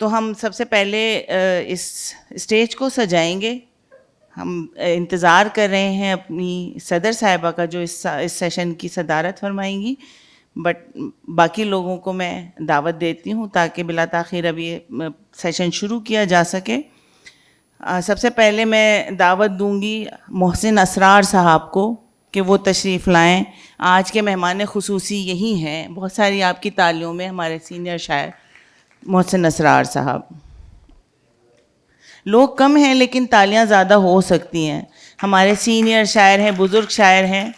تو ہم سب سے پہلے اس اسٹیج کو سجائیں گے. ہم انتظار کر رہے ہیں اپنی صدر صاحبہ کا جو اس سیشن کی صدارت فرمائیں گی, بٹ باقی لوگوں کو میں دعوت دیتی ہوں تاکہ بلا تاخیر اب یہ سیشن شروع کیا جا سکے. سب سے پہلے میں دعوت دوں گی محسن اسرار صاحب کو کہ وہ تشریف لائیں. آج کے مہمان خصوصی یہی ہیں, بہت ساری آپ کی تالیوں میں ہمارے سینئر شاعر محسن اسرار صاحب. لوگ کم ہیں لیکن تالیاں زیادہ ہو سکتی ہیں. ہمارے سینئر شاعر ہیں, بزرگ شاعر ہیں,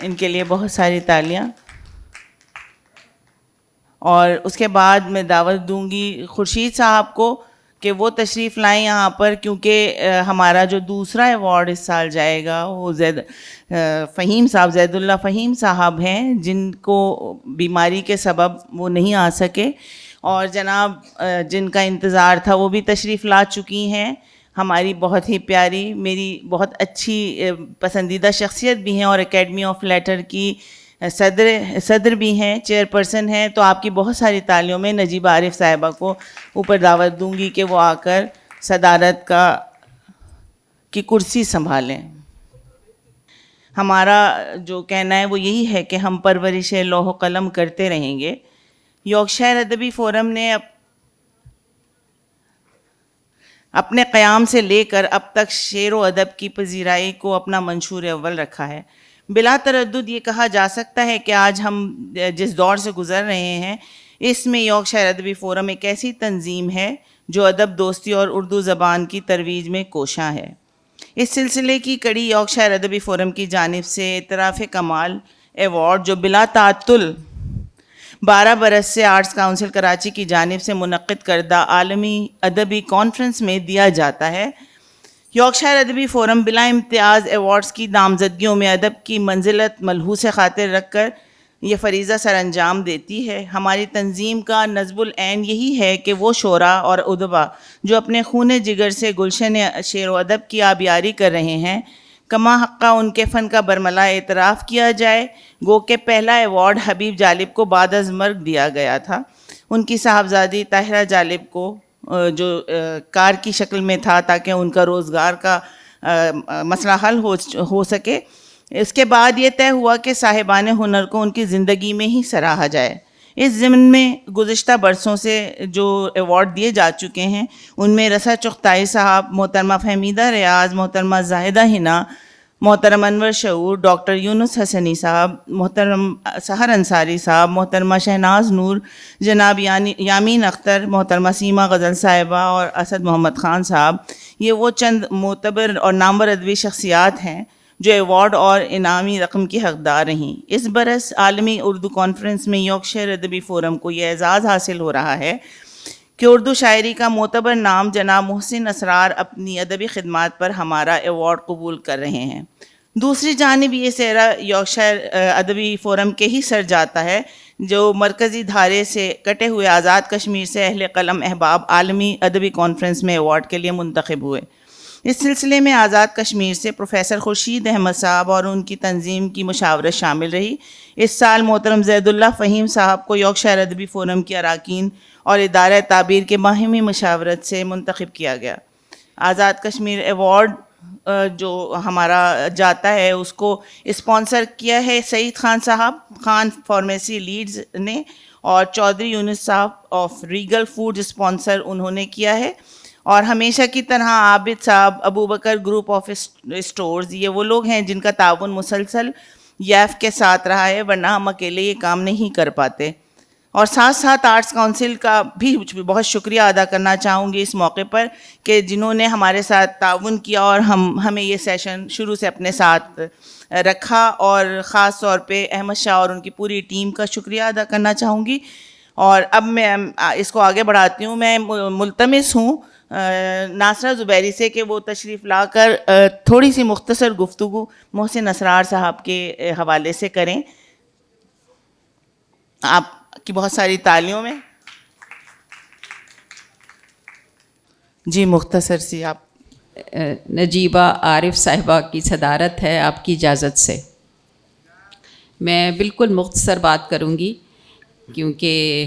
ان کے لیے بہت ساری تالیاں. اور اس کے بعد میں دعوت دوں گی خورشید صاحب کو کہ وہ تشریف لائیں یہاں پر, کیونکہ ہمارا جو دوسرا ایوارڈ اس سال جائے گا وہ فہیم صاحب, زید اللہ فہیم صاحب ہیں, جن کو بیماری کے سبب وہ نہیں آ سکے, اور جناب جن کا انتظار تھا وہ بھی تشریف لا چکی ہیں. ہماری بہت ہی پیاری, میری بہت اچھی پسندیدہ شخصیت بھی ہیں اور اکیڈمی آف لیٹر کی صدر بھی ہیں, چیئر پرسن ہیں. تو آپ کی بہت ساری تالیوں میں نجیب عارف صاحبہ کو اوپر دعوت دوں گی کہ وہ آ کر صدارت کی کرسی سنبھالیں. ہمارا جو کہنا ہے وہ یہی ہے کہ ہم پرورش لوح و قلم کرتے رہیں گے. یارکشائر ادبی فورم نے اپنے قیام سے لے کر اب تک شعر و ادب کی پذیرائی کو اپنا منشور اول رکھا ہے. بلا تردد یہ کہا جا سکتا ہے کہ آج ہم جس دور سے گزر رہے ہیں اس میں یارکشائر ادبی فورم ایک ایسی تنظیم ہے جو ادب دوستی اور اردو زبان کی ترویج میں کوشاں ہے. اس سلسلے کی کڑی یارکشائر ادبی فورم کی جانب سے اعتراف کمال ایوارڈ, جو بلا تعطل 12 برس سے آرٹس کونسل کراچی کی جانب سے منعقد کردہ عالمی ادبی کانفرنس میں دیا جاتا ہے. یارکشائر ادبی فورم بلا امتیاز ایوارڈز کی نامزدگیوں میں ادب کی منزلت ملحوظ خاطر رکھ کر یہ فریضہ سر انجام دیتی ہے. ہماری تنظیم کا نصب العین یہی ہے کہ وہ شعراء اور ادبا جو اپنے خون جگر سے گلشن شعر و ادب کی آبیاری کر رہے ہیں, کما حقہ ان کے فن کا برملا اعتراف کیا جائے. گو کہ پہلا ایوارڈ حبیب جالب کو بعد از مرگ دیا گیا تھا. ان کی صاحبزادی طاہرہ جالب کو جو کار کی شکل میں تھا تاکہ ان کا روزگار کا مسئلہ حل ہو سکے. اس کے بعد یہ طے ہوا کہ صاحبان ہنر کو ان کی زندگی میں ہی سراہا جائے. اس ضمن میں گزشتہ برسوں سے جو ایوارڈ دیے جا چکے ہیں ان میں رسا چغتائی صاحب, محترمہ فہمیدہ ریاض, محترمہ زاہدہ حنا, محترم انور شعور, ڈاکٹر یونس حسنی صاحب, محترم سحر انصاری صاحب, محترمہ شہناز نور, جناب یامین اختر, محترمہ سیما غزل صاحبہ اور اسد محمد خان صاحب, یہ وہ چند معتبر اور نامور ادبی شخصیات ہیں جو ایوارڈ اور انعامی رقم کی حقدار رہیں. اس برس عالمی اردو کانفرنس میں یارکشائر ادبی فورم کو یہ اعزاز حاصل ہو رہا ہے کہ اردو شاعری کا معتبر نام جناب محسن اسرار اپنی ادبی خدمات پر ہمارا ایوارڈ قبول کر رہے ہیں. دوسری جانب یہ سہرا یارکشائر ادبی فورم کے ہی سر جاتا ہے جو مرکزی دھارے سے کٹے ہوئے آزاد کشمیر سے اہل قلم احباب عالمی ادبی کانفرنس میں ایوارڈ کے لیے منتخب ہوئے. اس سلسلے میں آزاد کشمیر سے پروفیسر خورشید احمد صاحب اور ان کی تنظیم کی مشاورت شامل رہی. اس سال محترم زید اللہ فہیم صاحب کو یارکشائر ادبی فورم کی اراکین اور ادارہ تعبیر کے باہمی مشاورت سے منتخب کیا گیا. آزاد کشمیر ایوارڈ جو ہمارا جاتا ہے اس کو اسپانسر کیا ہے سعید خان صاحب, خان فارمیسی لیڈز نے, اور چودھری یونس صاحب آف ریگل فوڈ اسپانسر انہوں نے کیا ہے. اور ہمیشہ کی طرح عابد صاحب, ابو بکر گروپ آف اسٹورز, یہ وہ لوگ ہیں جن کا تعاون مسلسل ییف کے ساتھ رہا ہے, ورنہ ہم اکیلے یہ کام نہیں کر پاتے. اور ساتھ ساتھ آرٹس کونسل کا بھی بہت شکریہ ادا کرنا چاہوں گی اس موقع پر کہ جنہوں نے ہمارے ساتھ تعاون کیا اور ہمیں یہ سیشن شروع سے اپنے ساتھ رکھا. اور خاص طور پہ احمد شاہ اور ان کی پوری ٹیم کا شکریہ ادا کرنا چاہوں گی. اور اب میں اس کو آگے بڑھاتی ہوں. میں ملتمس ہوں ناصرہ زبیری سے کہ وہ تشریف لا کر تھوڑی سی مختصر گفتگو محسن اسرار صاحب کے حوالے سے کریں. آپ کی بہت ساری تالیوں میں. جی مختصر سی آپ. نجیبہ عارف صاحبہ کی صدارت ہے, آپ کی اجازت سے میں بالکل مختصر بات کروں گی کیونکہ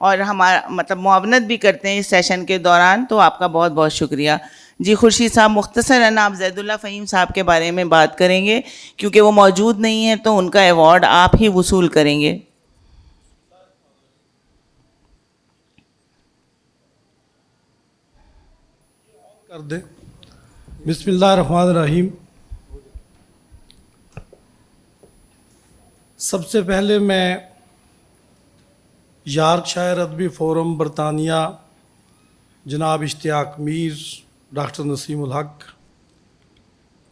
اور ہمارا مطلب معاونت بھی کرتے ہیں اس سیشن کے دوران، تو آپ کا بہت بہت شکریہ. جی خورشید صاحب، مختصراً آپ زید اللہ فہیم صاحب کے بارے میں بات کریں گے، کیونکہ وہ موجود نہیں ہیں تو ان کا ایوارڈ آپ ہی وصول کریں گے. کر دیں. بسم اللہ الرحمن الرحیم. سب سے پہلے میں یارکشائر ادبی فورم برطانیہ جناب اشتیاق میر، ڈاکٹر نسیم الحق،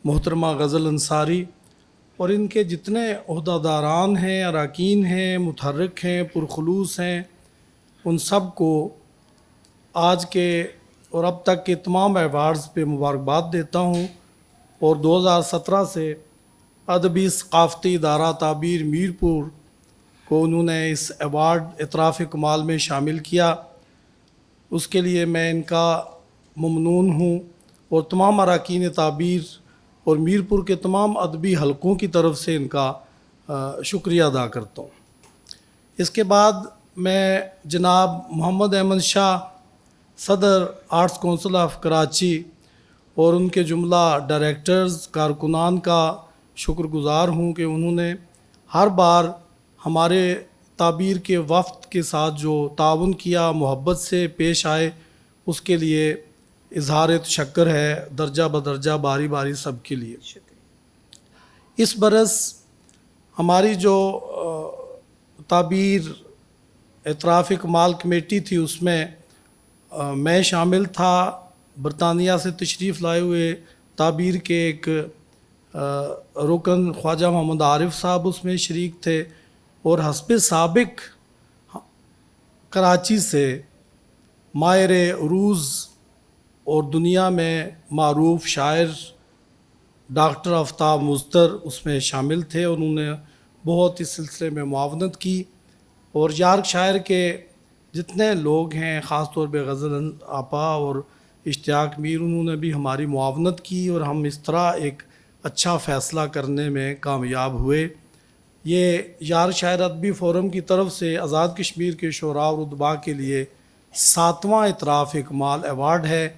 محترمہ غزل انصاری اور ان کے جتنے عہدہ داران ہیں، اراکین ہیں، متحرک ہیں، پرخلوص ہیں، ان سب کو آج کے اور اب تک کے تمام ایوارڈز پہ مبارکباد دیتا ہوں. اور 2017 سے ادبی ثقافتی ادارہ تعبیر میرپور کو انہوں نے اس ایوارڈ اطراف کمال میں شامل کیا. اس کے لیے میں ان کا ممنون ہوں اور تمام اراکین تعبیر اور میرپور کے تمام ادبی حلقوں کی طرف سے ان کا شکریہ ادا کرتا ہوں. اس کے بعد میں جناب محمد احمد شاہ، صدر آرٹس کونسل آف کراچی اور ان کے جملہ ڈائریکٹرز، کارکنان کا شکر گزار ہوں کہ انہوں نے ہر بار ہمارے تعبیر کے وفد کے ساتھ جو تعاون کیا، محبت سے پیش آئے، اس کے لیے اظہار تشکر ہے درجہ بدرجہ، باری باری سب کے لیے. اس برس ہماری جو تعبیر اطراف کمال کمیٹی تھی، اس میں میں شامل تھا. برطانیہ سے تشریف لائے ہوئے تعبیر کے ایک رکن خواجہ محمد عارف صاحب اس میں شریک تھے، اور حسب سابق کراچی سے ماہر عروض اور دنیا میں معروف شاعر ڈاکٹر آفتاب مظہر اس میں شامل تھے. انہوں نے بہت اس سلسلے میں معاونت کی. اور یارکشائر کے جتنے لوگ ہیں، خاص طور پہ غزل آپا اور اشتیاق میر، انہوں نے بھی ہماری معاونت کی اور ہم اس طرح ایک اچھا فیصلہ کرنے میں کامیاب ہوئے. یہ یارکشائر ادبی فورم کی طرف سے آزاد کشمیر کے شعراء اور ادباء کے لیے 7واں اطراف کمال ایوارڈ ہے،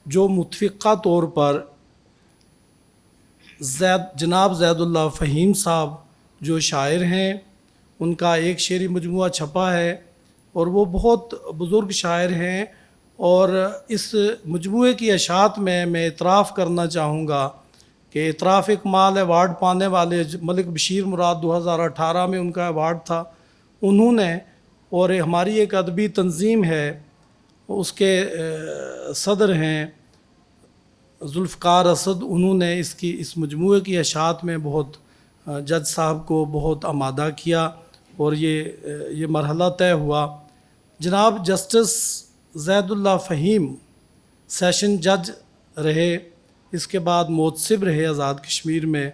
جو متفقہ طور پر جناب زید اللہ فہیم صاحب جو شاعر ہیں، ان کا ایک شعری مجموعہ چھپا ہے اور وہ بہت بزرگ شاعر ہیں. اور اس مجموعے کی اشاعت میں اعتراف کرنا چاہوں گا کہ اطراف کمال ایوارڈ پانے والے ملک بشیر مراد 2018 میں ان کا ایوارڈ تھا، انہوں نے، اور ہماری ایک ادبی تنظیم ہے اس کے صدر ہیں ذوالفقار اسد، انہوں نے اس مجموعے کی اشاعت میں بہت جج صاحب کو بہت آمادہ کیا اور یہ مرحلہ طے ہوا. جناب جسٹس زید اللہ فہیم سیشن جج رہے، اس کے بعد محتسب رہے آزاد کشمیر میں،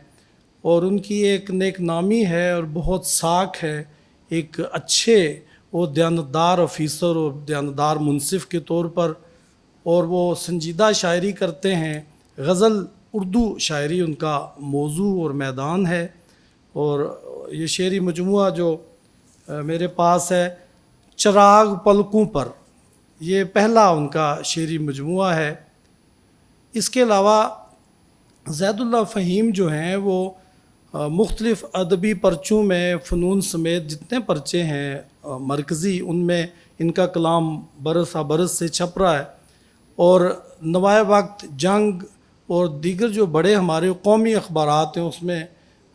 اور ان کی ایک نیک نامی ہے اور بہت ساکھ ہے ایک اچھے اور دیانتدار آفیسر اور دیانتدار منصف کے طور پر. اور وہ سنجیدہ شاعری کرتے ہیں. غزل اردو شاعری ان کا موضوع اور میدان ہے. اور یہ شعری مجموعہ جو میرے پاس ہے، چراغ پلکوں پر، یہ پہلا ان کا شعری مجموعہ ہے. اس کے علاوہ زید اللہ فہیم جو ہیں وہ مختلف ادبی پرچوں میں فنون سمیت جتنے پرچے ہیں مرکزی، ان میں ان کا کلام برس برس سے چھپ رہا ہے. اور نوائے وقت، جنگ اور دیگر جو بڑے ہمارے قومی اخبارات ہیں، اس میں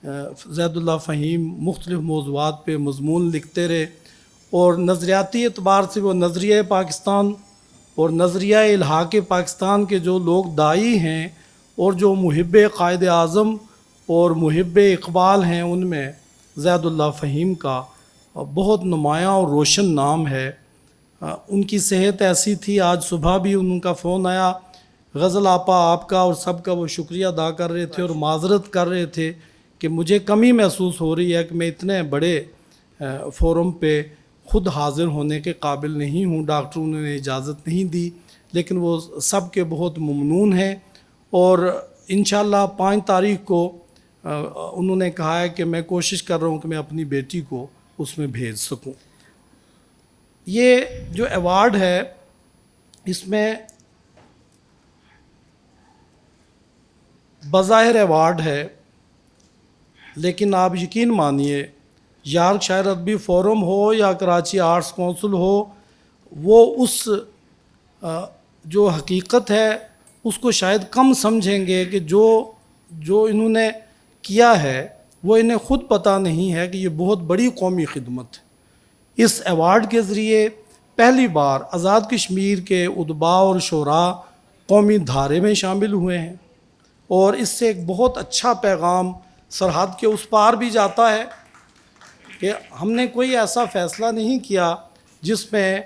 زید اللہ فہیم مختلف موضوعات پہ مضمون لکھتے رہے. اور نظریاتی اعتبار سے وہ نظریہ پاکستان اور نظریہ الحاق پاکستان کے جو لوگ داعی ہیں اور جو محب قائد اعظم اور محب اقبال ہیں، ان میں زید اللہ فہیم کا بہت نمایاں اور روشن نام ہے. ان کی صحت ایسی تھی، آج صبح بھی ان کا فون آیا، غزل آپا آپ کا اور سب کا وہ شکریہ ادا کر رہے تھے اور معذرت کر رہے تھے کہ مجھے کمی محسوس ہو رہی ہے کہ میں اتنے بڑے فورم پہ خود حاضر ہونے کے قابل نہیں ہوں، ڈاکٹروں نے اجازت نہیں دی. لیکن وہ سب کے بہت ممنون ہیں اور انشاءاللہ 5 تاریخ کو انہوں نے کہا ہے کہ میں کوشش کر رہا ہوں کہ میں اپنی بیٹی کو اس میں بھیج سکوں. یہ جو ایوارڈ ہے اس میں بظاہر ایوارڈ ہے، لیکن آپ یقین مانیے یارک شائر ادبی فورم ہو یا کراچی آرٹس کونسل ہو، وہ اس جو حقیقت ہے اس کو شاید کم سمجھیں گے کہ جو انہوں نے کیا ہے وہ انہیں خود پتہ نہیں ہے کہ یہ بہت بڑی قومی خدمت ہے۔ اس ایوارڈ کے ذریعے پہلی بار آزاد کشمیر کے ادباء اور شعراء قومی دھارے میں شامل ہوئے ہیں، اور اس سے ایک بہت اچھا پیغام سرحد کے اس پار بھی جاتا ہے کہ ہم نے کوئی ایسا فیصلہ نہیں کیا جس میں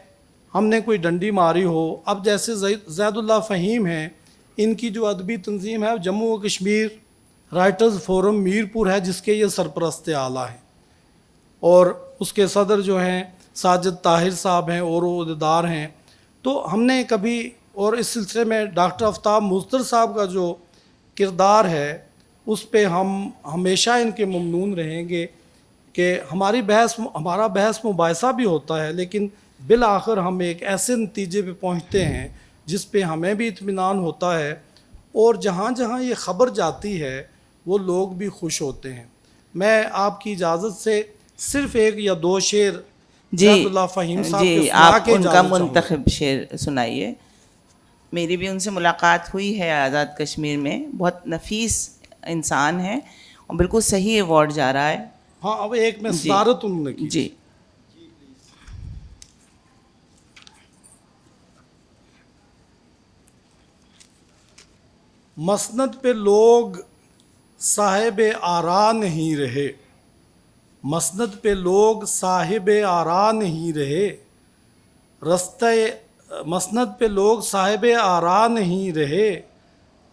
ہم نے کوئی ڈنڈی ماری ہو۔ اب جیسے زید اللہ فہیم ہیں، ان کی جو ادبی تنظیم ہے جموں و کشمیر رائٹرز فورم میرپور ہے، جس کے یہ سرپرست اعلیٰ ہیں، اور اس کے صدر جو ہیں ساجد طاہر صاحب ہیں اور عہدیدار ہیں۔ تو ہم نے کبھی، اور اس سلسلے میں ڈاکٹر آفتاب مزدر صاحب کا جو کردار ہے اس پہ ہم ہمیشہ ان کے ممنون رہیں گے کہ ہمارا بحث مباحثہ بھی ہوتا ہے، لیکن بالآخر ہم ایک ایسے نتیجے پہ پہنچتے ہیں جس پہ ہمیں بھی اطمینان ہوتا ہے، اور جہاں جہاں یہ خبر جاتی ہے وہ لوگ بھی خوش ہوتے ہیں۔ میں آپ کی اجازت سے صرف ایک یا دو شعر زید اللہ فہیم صاحب کے سنا آپ کے ان کا اجازت چاہوں گا۔ منتخب شعر سنائیے۔ میری بھی ان سے ملاقات ہوئی ہے آزاد کشمیر میں، بہت نفیس انسان ہے اور بالکل صحیح ایوارڈ جا رہا ہے۔ ہاں، اب ایک میں صدارت انہوں نے کی۔ جی مسند پہ لوگ صاحب آرا نہیں رہے، مسند پہ لوگ صاحب آرا نہیں رہے، مسند پہ لوگ صاحب آرا نہیں رہے،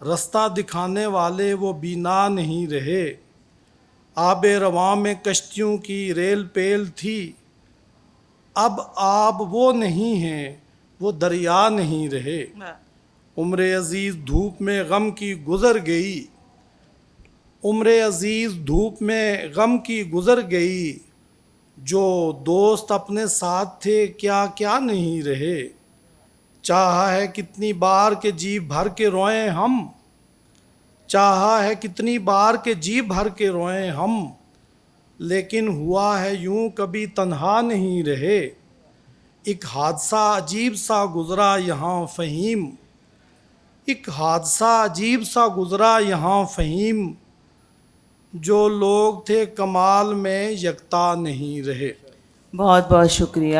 رستہ دکھانے والے وہ بینا نہیں رہے، آب رواں میں کشتیوں کی ریل پیل تھی، اب آب وہ نہیں ہیں وہ دریا نہیں رہے، عمر عزیز دھوپ میں غم کی گزر گئی، عمر عزیز دھوپ میں غم کی گزر گئی، جو دوست اپنے ساتھ تھے کیا کیا نہیں رہے، چاہا ہے کتنی بار کہ جی بھر کے روئیں ہم، چاہا ہے کتنی بار کہ جی بھر کے روئیں ہم، لیکن ہوا ہے یوں کبھی تنہا نہیں رہے، ایک حادثہ عجیب سا گزرا یہاں فہیم، ایک حادثہ عجیب سا گزرا یہاں فہیم، جو لوگ تھے کمال میں یکتا نہیں رہے۔ بہت بہت شکریہ،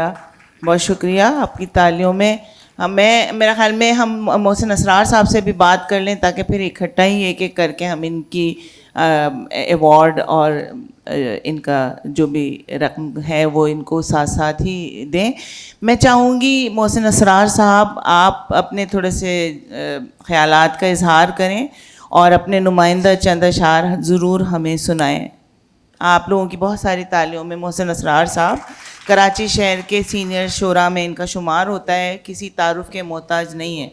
بہت شکریہ آپ کی تالیوں میں۔ میرا خیال میں ہم محسن اسرار صاحب سے بھی بات کر لیں تاکہ پھر اکٹھا ہی ایک ایک کر کے ہم ان کی ایوارڈ اور ان کا جو بھی رقم ہے وہ ان کو ساتھ ساتھ ہی دیں۔ میں چاہوں گی محسن اسرار صاحب آپ اپنے تھوڑے سے خیالات کا اظہار کریں اور اپنے نمائندہ چند اشعار ضرور ہمیں سنائیں۔ آپ لوگوں کی بہت ساری تالیوں میں محسن اسرار صاحب کراچی شہر کے سینئر شعراء میں ان کا شمار ہوتا ہے، کسی تعارف کے محتاج نہیں ہے۔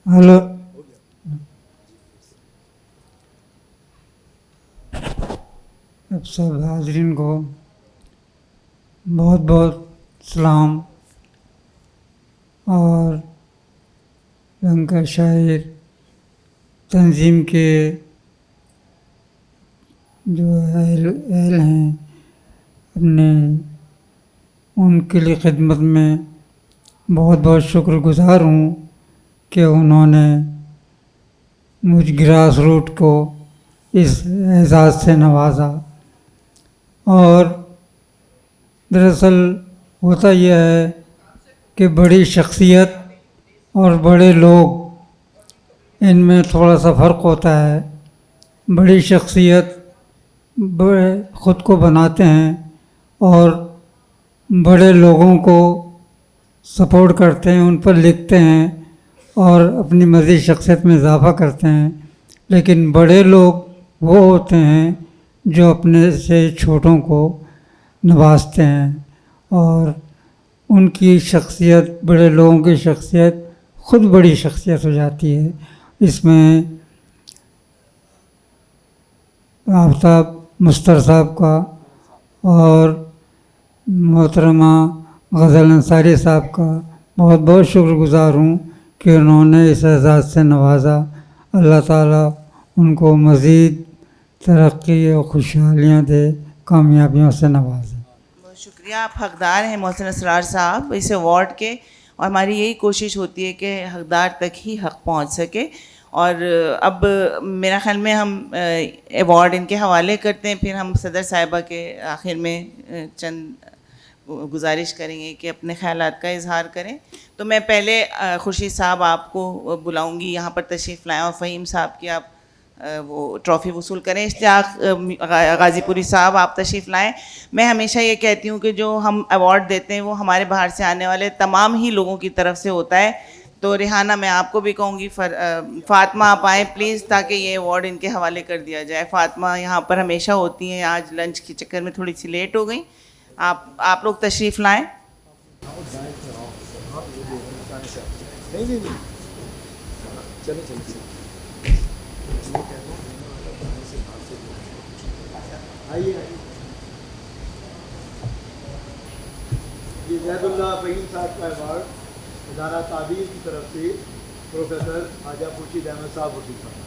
ہلو، اب سب حاضرین کو بہت بہت سلام، اور لنکا شاعر تنظیم کے جو اہل ہیں اپنے، ان کے لیے خدمت میں بہت بہت شکر گزار ہوں کہ انہوں نے مجھ گراس روٹ کو اس اعزاز سے نوازا۔ اور دراصل ہوتا یہ ہے کہ بڑی شخصیت اور بڑے لوگ، ان میں تھوڑا سا فرق ہوتا ہے۔ بڑی شخصیت بڑے خود کو بناتے ہیں اور بڑے لوگوں کو سپورٹ کرتے ہیں، ان پر لکھتے ہیں اور اپنی مزید شخصیت میں اضافہ کرتے ہیں، لیکن بڑے لوگ وہ ہوتے ہیں جو اپنے سے چھوٹوں کو نوازتے ہیں، اور ان کی شخصیت، بڑے لوگوں کی شخصیت خود بڑی شخصیت ہو جاتی ہے۔ اس میں آفتاب مستر صاحب کا اور محترمہ غزل انصاری صاحب کا بہت بہت شکر گزار ہوں کہ انہوں نے اس اعزاز سے نوازا. اللہ تعالیٰ ان کو مزید ترقی اور خوشحالیاں دے, کامیابیوں سے نوازے. بہت شکریہ. آپ حقدار ہیں محسن اسرار صاحب اس ایوارڈ کے, اور ہماری یہی کوشش ہوتی ہے کہ حقدار تک ہی حق پہنچ سکے. اور اب میرا خیال میں ہم ایوارڈ ان کے حوالے کرتے ہیں, پھر ہم صدر صاحبہ کے آخر میں چند گزارش کریں گے کہ اپنے خیالات کا اظہار کریں. تو میں پہلے خورشید صاحب آپ کو بلاؤں گی یہاں پر تشریف لائیں, اور فہیم صاحب کی آپ وہ ٹرافی وصول کریں. اشتیاق غازی پوری صاحب آپ تشریف لائیں. میں ہمیشہ یہ کہتی ہوں کہ جو ہم ایوارڈ دیتے ہیں وہ ہمارے باہر سے آنے والے تمام ہی لوگوں کی طرف سے ہوتا ہے. تو ریحانہ میں آپ کو بھی کہوں گی, فاطمہ آپ آئیں پلیز تاکہ یہ ایوارڈ ان کے حوالے کر دیا جائے. فاطمہ یہاں پر ہمیشہ ہوتی ہیں, آج لنچ کے چکر میں تھوڑی سی لیٹ ہو گئی. آپ لوگ تشریف لائیں. یہ زید اللہ فہیم صاحب کا ایوارڈ ادارہ تعبیر کی طرف سے پروفیسر خواجہ خورشید احمد صاحب وصول کرنا.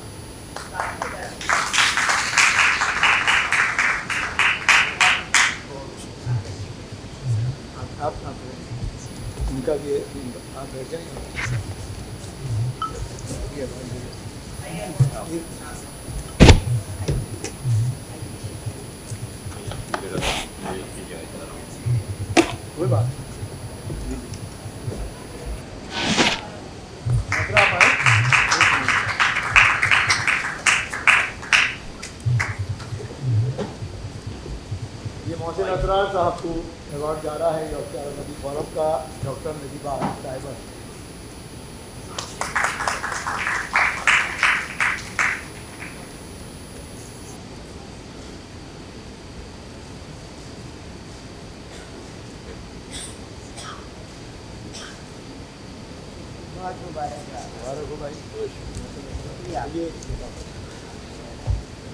آپ ان کا بھی آپ بیٹھ جائیں. کوئی بات یہ محسن اسرار صاحب کو ایوارڈ جا رہا ہے ڈاکٹر ندی فورم کا, ڈاکٹر نجیبہ صاحبہ. مبارک ہو بھائی.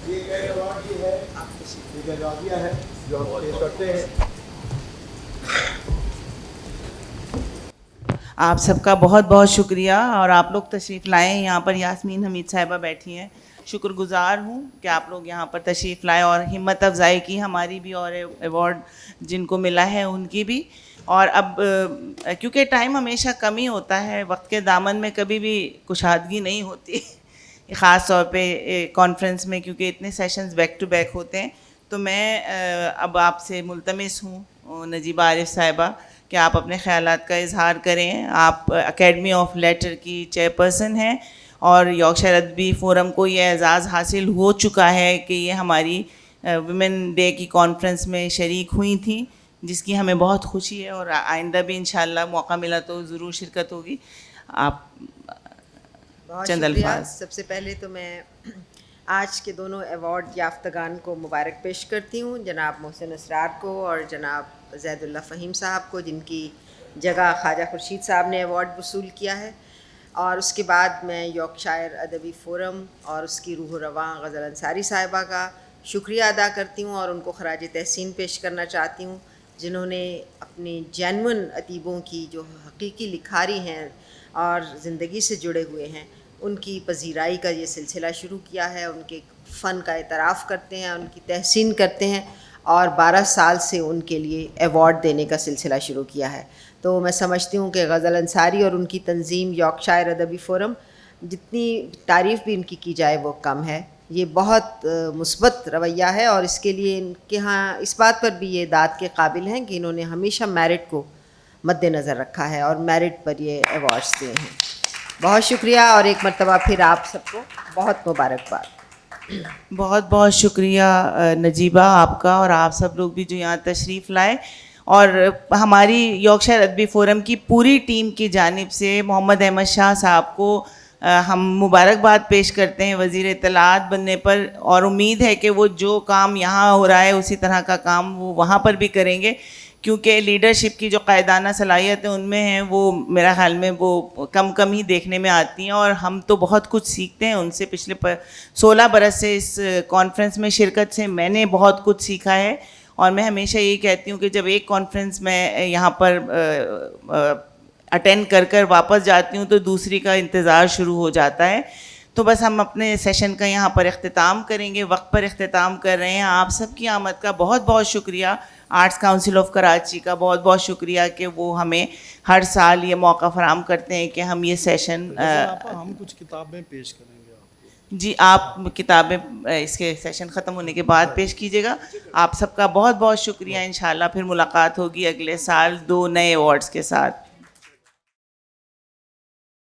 یہ ایوارڈ یہ ہے, یہ جزائیہ ہے جو ہم پیش کرتے ہیں. آپ سب کا بہت بہت شکریہ, اور آپ لوگ تشریف لائیں. یہاں پر یاسمین حمید صاحبہ بیٹھی ہیں. شکر گزار ہوں کہ آپ لوگ یہاں پر تشریف لائیں اور ہمت افزائی کی ہماری بھی, اور ایوارڈ جن کو ملا ہے ان کی بھی. اور اب کیونکہ ٹائم ہمیشہ کم ہی ہوتا ہے, وقت کے دامن میں کبھی بھی کشادگی نہیں ہوتی, خاص طور پہ کانفرنس میں کیونکہ اتنے سیشنز بیک ٹو بیک ہوتے ہیں. تو میں اب آپ سے ملتمس ہوں نجیبہ عارف صاحبہ کہ آپ اپنے خیالات کا اظہار کریں. آپ اکیڈمی آف لیٹر کی چیئرپرسن ہیں, اور یارکشائر ادبی فورم کو یہ اعزاز حاصل ہو چکا ہے کہ یہ ہماری ویمن ڈے کی کانفرنس میں شریک ہوئی تھیں, جس کی ہمیں بہت خوشی ہے, اور آئندہ بھی انشاءاللہ موقع ملا تو ضرور شرکت ہوگی. آپ بہت چند شکریہ. الفاظ. سب سے پہلے تو میں آج کے دونوں ایوارڈ یافتگان کو مبارک پیش کرتی ہوں, جناب محسن اسرار کو اور جناب زید اللہ فہیم صاحب کو, جن کی جگہ خواجہ خورشید صاحب نے ایوارڈ وصول کیا ہے. اور اس کے بعد میں یارکشائر ادبی فورم اور اس کی روح رواں غزل انصاری صاحبہ کا شکریہ ادا کرتی ہوں, اور ان کو خراج تحسین پیش کرنا چاہتی ہوں, جنہوں نے اپنی جینون ادیبوں کی جو حقیقی لکھاری ہیں اور زندگی سے جڑے ہوئے ہیں, ان کی پذیرائی کا یہ سلسلہ شروع کیا ہے. ان کے فن کا اعتراف کرتے ہیں, ان کی تحسین کرتے ہیں, اور 12 سال سے ان کے لیے ایوارڈ دینے کا سلسلہ شروع کیا ہے. تو میں سمجھتی ہوں کہ غزل انصاری اور ان کی تنظیم یارکشائر ادبی فورم, جتنی تعریف بھی ان کی جائے وہ کم ہے. یہ بہت مثبت رویہ ہے, اور اس کے لیے ان کے ہاں اس بات پر بھی یہ داد کے قابل ہیں کہ انہوں نے ہمیشہ میرٹ کو مد نظر رکھا ہے اور میرٹ پر یہ ایوارڈز دیے ہیں. بہت شکریہ, اور ایک مرتبہ پھر آپ سب کو بہت مبارکباد. بہت بہت شکریہ نجیبہ آپ کا, اور آپ سب لوگ بھی جو یہاں تشریف لائے. اور ہماری یارکشائر ادبی فورم کی پوری ٹیم کی جانب سے محمد احمد شاہ صاحب کو ہم مبارکباد پیش کرتے ہیں وزیر اطلاعات بننے پر, اور امید ہے کہ وہ جو کام یہاں ہو رہا ہے اسی طرح کا کام وہ وہاں پر بھی کریں گے, کیونکہ لیڈرشپ کی جو قائدانہ صلاحیتیں ان میں ہیں وہ میرا خیال میں وہ کم ہی دیکھنے میں آتی ہیں, اور ہم تو بہت کچھ سیکھتے ہیں ان سے. پچھلے 16 برس سے اس کانفرنس میں شرکت سے میں نے بہت کچھ سیکھا ہے, اور میں ہمیشہ یہی کہتی ہوں کہ جب ایک کانفرنس میں یہاں پر اٹینڈ کر واپس جاتی ہوں تو دوسری کا انتظار شروع ہو جاتا ہے. تو بس ہم اپنے سیشن کا یہاں پر اختتام کریں گے, وقت پر اختتام کر رہے ہیں. آپ سب کی آمد کا بہت بہت شکریہ. آرٹس کاؤنسل آف کراچی کا بہت بہت شکریہ کہ وہ ہمیں ہر سال یہ موقع فراہم کرتے ہیں کہ ہم یہ سیشن ہم کچھ کتابیں پیش کریں گے آپ کو. جی آپ کتابیں اس کے سیشن ختم ہونے کے بعد پیش کیجیے گا. آپ سب کا بہت بہت شکریہ. انشاءاللہ پھر ملاقات ہوگی اگلے سال 2 نئے ایوارڈز کے ساتھ.